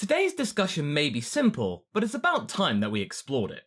Today's discussion may be simple, but it's about time that we explored it.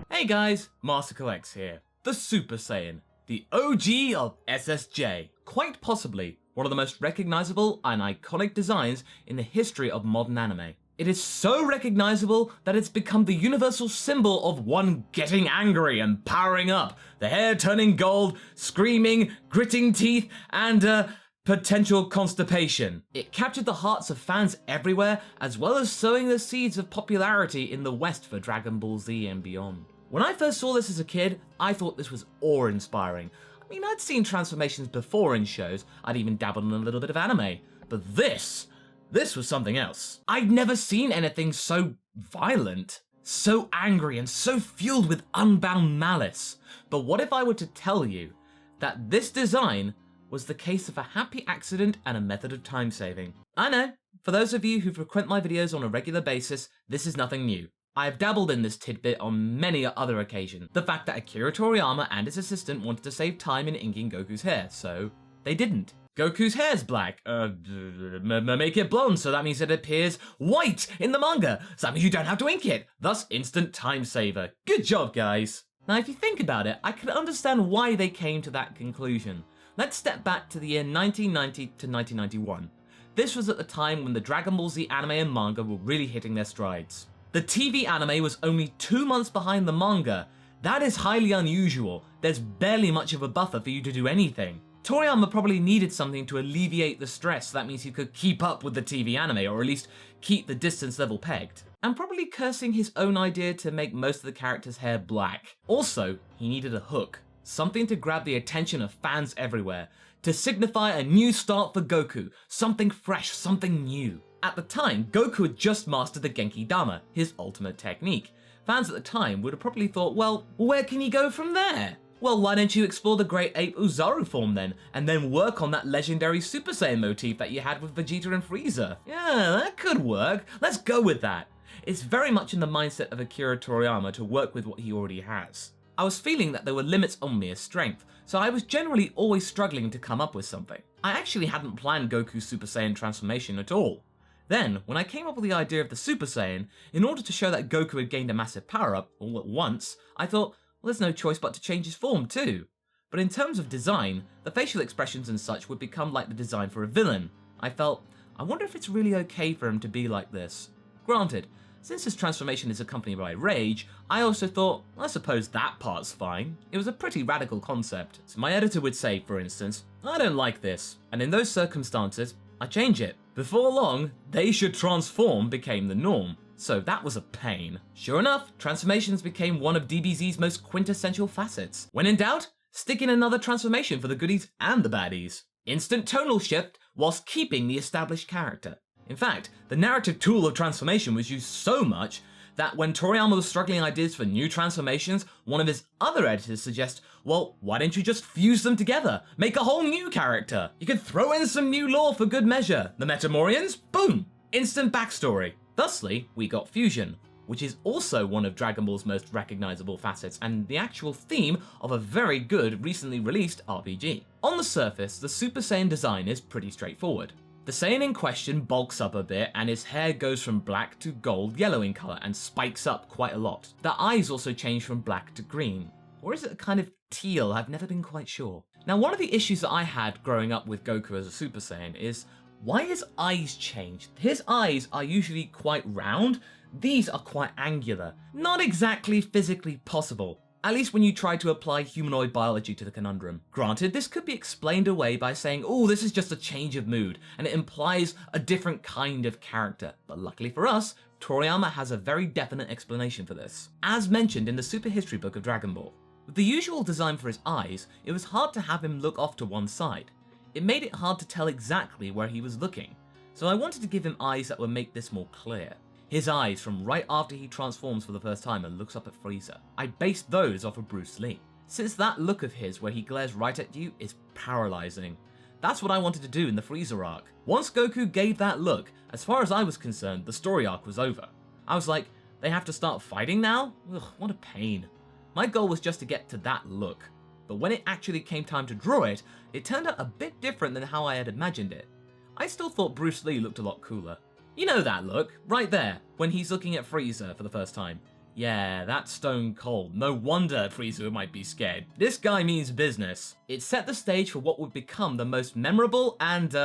Hey guys, MasakoX here, the Super Saiyan, the OG of SSJ, quite possibly one of the most recognizable and iconic designs in the history of modern anime. It is so recognizable that it's become the universal symbol of one getting angry and powering up, the hair turning gold, screaming, gritting teeth, and potential constipation. It captured the hearts of fans everywhere, as well as sowing the seeds of popularity in the West for Dragon Ball Z and beyond. When I first saw this as a kid, I thought this was awe-inspiring. I mean, I'd seen transformations before in shows, I'd even dabbled in a little bit of anime, but this was something else. I'd never seen anything so violent, so angry, and so fueled with unbound malice. But what if I were to tell you that this design was the case of a happy accident and a method of time saving? I know, for those of you who frequent my videos on a regular basis, this is nothing new. I have dabbled in this tidbit on many other occasions. The fact that Akira Toriyama and his assistant wanted to save time in inking Goku's hair, so they didn't. Goku's hair's black. Make it blonde, so that means it appears white in the manga. So that means you don't have to ink it. Thus, instant time saver. Good job, guys. Now, if you think about it, I can understand why they came to that conclusion. Let's step back to the year 1990 to 1991. This was at the time when the Dragon Ball Z anime and manga were really hitting their strides. The TV anime was only 2 months behind the manga. That is highly unusual. There's barely much of a buffer for you to do anything. Toriyama probably needed something to alleviate the stress, so that means he could keep up with the TV anime, or at least keep the distance level pegged. And probably cursing his own idea to make most of the characters' hair black. Also, he needed a hook. Something to grab the attention of fans everywhere, to signify a new start for Goku, something fresh, something new. At the time, Goku had just mastered the Genki Dama, his ultimate technique. Fans at the time would have probably thought, well, where can he go from there? Well, why don't you explore the Great Ape Uzaru form and then work on that legendary Super Saiyan motif that you had with Vegeta and Frieza? Yeah, that could work. Let's go with that. It's very much in the mindset of Akira Toriyama to work with what he already has. I was feeling that there were limits on mere strength, so I was generally always struggling to come up with something. I actually hadn't planned Goku's Super Saiyan transformation at all. Then, when I came up with the idea of the Super Saiyan, in order to show that Goku had gained a massive power-up all at once, I thought, well, there's no choice but to change his form too. But in terms of design, the facial expressions and such would become like the design for a villain. I felt, I wonder if it's really okay for him to be like this. Granted, since his transformation is accompanied by rage, I also thought, I suppose that part's fine. It was a pretty radical concept. So my editor would say, for instance, I don't like this, and in those circumstances, I change it. Before long, they should transform became the norm. So that was a pain. Sure enough, transformations became one of DBZ's most quintessential facets. When in doubt, stick in another transformation for the goodies and the baddies. Instant tonal shift whilst keeping the established character. In fact, the narrative tool of transformation was used so much that when Toriyama was struggling ideas for new transformations, one of his other editors suggests, well, why don't you just fuse them together? Make a whole new character. You could throw in some new lore for good measure. The Metamorians? Boom! Instant backstory. Thusly, we got fusion, which is also one of Dragon Ball's most recognizable facets and the actual theme of a very good recently released RPG. On the surface, the Super Saiyan design is pretty straightforward. The Saiyan in question bulks up a bit and his hair goes from black to gold yellow in color and spikes up quite a lot. The eyes also change from black to green. Or is it a kind of teal? I've never been quite sure. Now, one of the issues that I had growing up with Goku as a Super Saiyan is why his eyes changed. His eyes are usually quite round. These are quite angular. Not exactly physically possible. At least when you try to apply humanoid biology to the conundrum. Granted, this could be explained away by saying, oh, this is just a change of mood, and it implies a different kind of character. But luckily for us, Toriyama has a very definite explanation for this. As mentioned in the Super History book of Dragon Ball. With the usual design for his eyes, it was hard to have him look off to one side. It made it hard to tell exactly where he was looking, so I wanted to give him eyes that would make this more clear. His eyes from right after he transforms for the first time and looks up at Frieza. I based those off of Bruce Lee, since that look of his where he glares right at you is paralyzing. That's what I wanted to do in the Frieza arc. Once Goku gave that look, as far as I was concerned, the story arc was over. I was like, they have to start fighting now? Ugh, what a pain. My goal was just to get to that look. but when it actually came time to draw it, it turned out a bit different than how I had imagined it. I still thought Bruce Lee looked a lot cooler. You know that look, right there, when he's looking at Frieza for the first time. Yeah, that's stone cold. No wonder Frieza might be scared. This guy means business. It set the stage for what would become the most memorable and,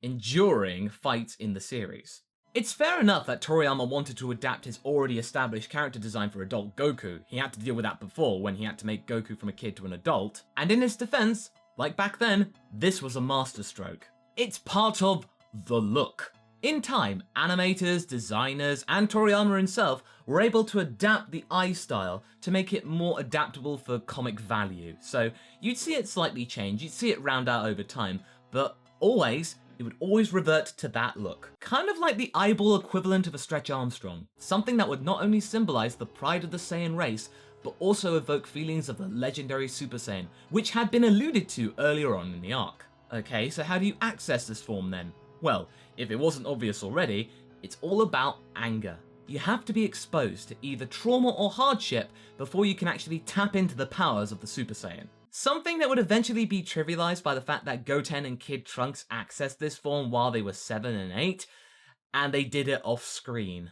enduring fight in the series. It's fair enough that Toriyama wanted to adapt his already established character design for adult Goku. He had to deal with that before when he had to make Goku from a kid to an adult. And in his defense, like back then, this was a masterstroke. It's part of the look. In time, animators, designers, and Toriyama himself were able to adapt the eye style to make it more adaptable for comic value. So you'd see it slightly change, you'd see it round out over time, but it would always revert to that look. Kind of like the eyeball equivalent of a Stretch Armstrong. Something that would not only symbolize the pride of the Saiyan race, but also evoke feelings of the legendary Super Saiyan, which had been alluded to earlier on in the arc. Okay, so how do you access this form then? Well, if it wasn't obvious already, it's all about anger. You have to be exposed to either trauma or hardship before you can actually tap into the powers of the Super Saiyan. Something that would eventually be trivialized by the fact that Goten and Kid Trunks accessed this form while they were 7 and 8, and they did it off screen.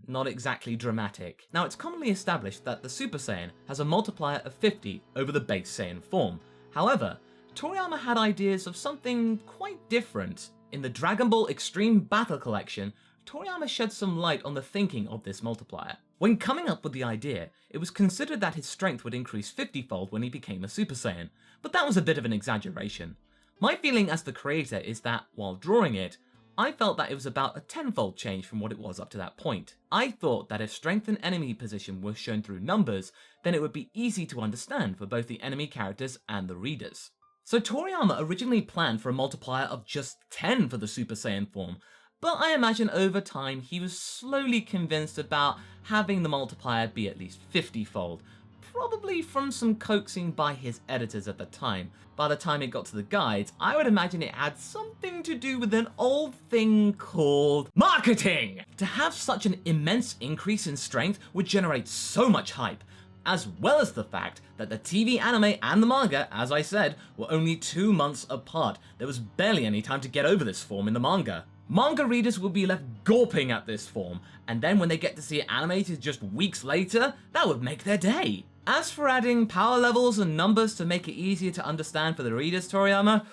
Not exactly dramatic. Now, it's commonly established that the Super Saiyan has a multiplier of 50 over the base Saiyan form. However, Toriyama had ideas of something quite different. In the Dragonball Extreme Battle Collection, Toriyama shed some light on the thinking of this multiplier. When coming up with the idea, it was considered that his strength would increase 50-fold when he became a Super Saiyan, but that was a bit of an exaggeration. My feeling as the creator is that, while drawing it, I felt that it was about a 10-fold change from what it was up to that point. I thought that if strength and enemy position were shown through numbers, then it would be easy to understand for both the enemy characters and the readers. So Toriyama originally planned for a multiplier of just 10 for the Super Saiyan form, but I imagine over time he was slowly convinced about having the multiplier be at least 50-fold, probably from some coaxing by his editors at the time. By the time it got to the guides, I would imagine it had something to do with an old thing called marketing! To have such an immense increase in strength would generate so much hype, as well as the fact that the TV anime and the manga, as I said, were only 2 months apart. There was barely any time to get over this form in the manga. Manga readers will be left gawping at this form, and then when they get to see it animated just weeks later, that would make their day. As for adding power levels and numbers to make it easier to understand for the readers, Toriyama,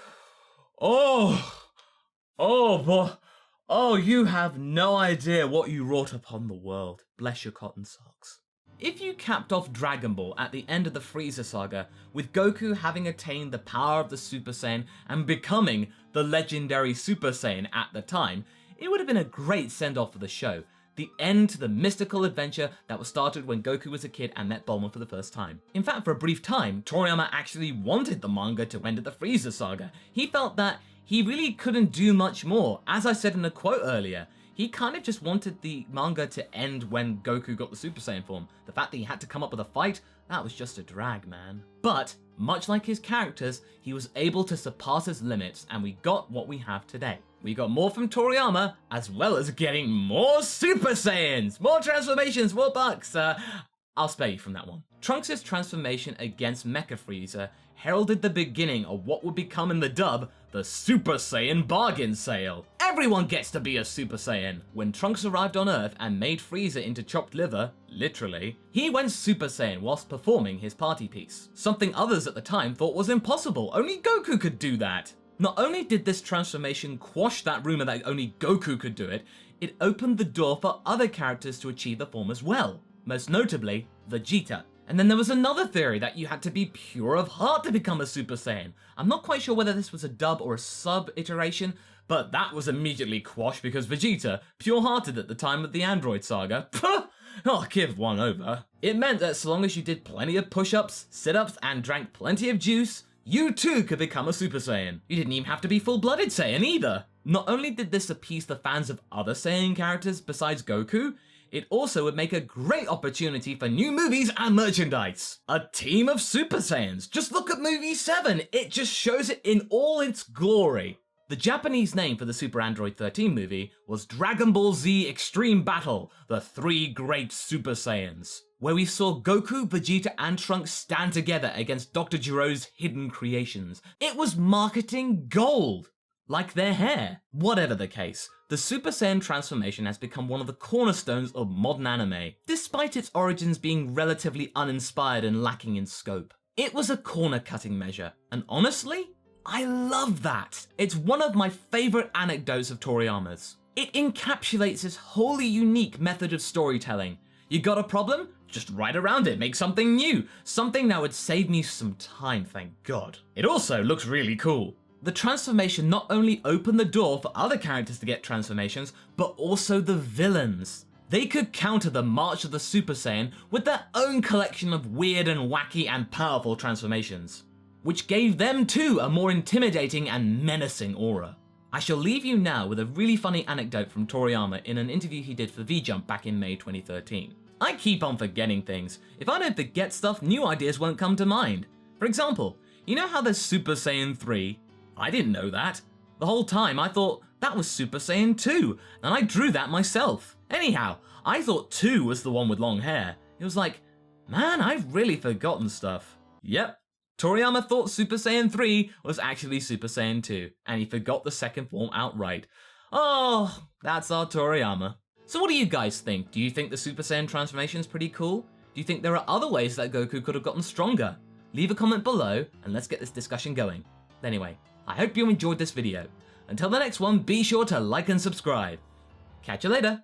you have no idea what you wrought upon the world. Bless your cotton socks. If you capped off Dragon Ball at the end of the Frieza saga, with Goku having attained the power of the Super Saiyan and becoming the legendary Super Saiyan at the time, it would have been a great send-off for the show. The end to the mystical adventure that was started when Goku was a kid and met Bulma for the first time. In fact, for a brief time, Toriyama actually wanted the manga to end at the Frieza saga. He felt that he really couldn't do much more. As I said in a quote earlier, he kind of just wanted the manga to end when Goku got the Super Saiyan form. The fact that he had to come up with a fight, that was just a drag, man. But, much like his characters, he was able to surpass his limits, and we got what we have today. We got more from Toriyama, as well as getting more Super Saiyans! More transformations, more bucks! I'll spare you from that one. Trunks' transformation against Mecha Frieza heralded the beginning of what would become in the dub, the Super Saiyan bargain sale. Everyone gets to be a Super Saiyan. When Trunks arrived on Earth and made Frieza into chopped liver, literally, he went Super Saiyan whilst performing his party piece. Something others at the time thought was impossible, only Goku could do that. Not only did this transformation quash that rumor that only Goku could do it, it opened the door for other characters to achieve the form as well. Most notably, Vegeta. And then there was another theory that you had to be pure of heart to become a Super Saiyan. I'm not quite sure whether this was a dub or a sub iteration, but that was immediately quashed because Vegeta, pure-hearted at the time of the Android saga, I'll give one over. It meant that so long as you did plenty of push-ups, sit-ups, and drank plenty of juice, you too could become a Super Saiyan. You didn't even have to be full-blooded Saiyan either. Not only did this appease the fans of other Saiyan characters besides Goku, it also would make a great opportunity for new movies and merchandise. A team of Super Saiyans. Just look at movie 7. It just shows it in all its glory. The Japanese name for the Super Android 13 movie was Dragon Ball Z Extreme Battle, the 3 Great Super Saiyans. where we saw Goku, Vegeta, and Trunks stand together against Dr. Jiro's hidden creations. It was marketing gold! Like their hair. Whatever the case, the Super Saiyan transformation has become one of the cornerstones of modern anime, despite its origins being relatively uninspired and lacking in scope. It was a corner-cutting measure, and honestly, I love that. It's one of my favourite anecdotes of Toriyama's. It encapsulates his wholly unique method of storytelling. You got a problem? Just write around it, make something new. Something that would save me some time, thank God. It also looks really cool. The transformation not only opened the door for other characters to get transformations, but also the villains. They could counter the March of the Super Saiyan with their own collection of weird and wacky and powerful transformations, which gave them too a more intimidating and menacing aura. I shall leave you now with a really funny anecdote from Toriyama in an interview he did for V-Jump back in May 2013. I keep on forgetting things. If I don't forget stuff, new ideas won't come to mind. For example, you know how there's Super Saiyan 3? I didn't know that. The whole time I thought that was Super Saiyan 2, and I drew that myself. Anyhow, I thought 2 was the one with long hair. It was like, man, I've really forgotten stuff. Yep, Toriyama thought Super Saiyan 3 was actually Super Saiyan 2, and he forgot the second form outright. Oh, that's our Toriyama. So what do you guys think? Do you think the Super Saiyan transformation is pretty cool? Do you think there are other ways that Goku could have gotten stronger? Leave a comment below, and let's get this discussion going. Anyway, I hope you enjoyed this video. Until the next one, be sure to like and subscribe. Catch you later.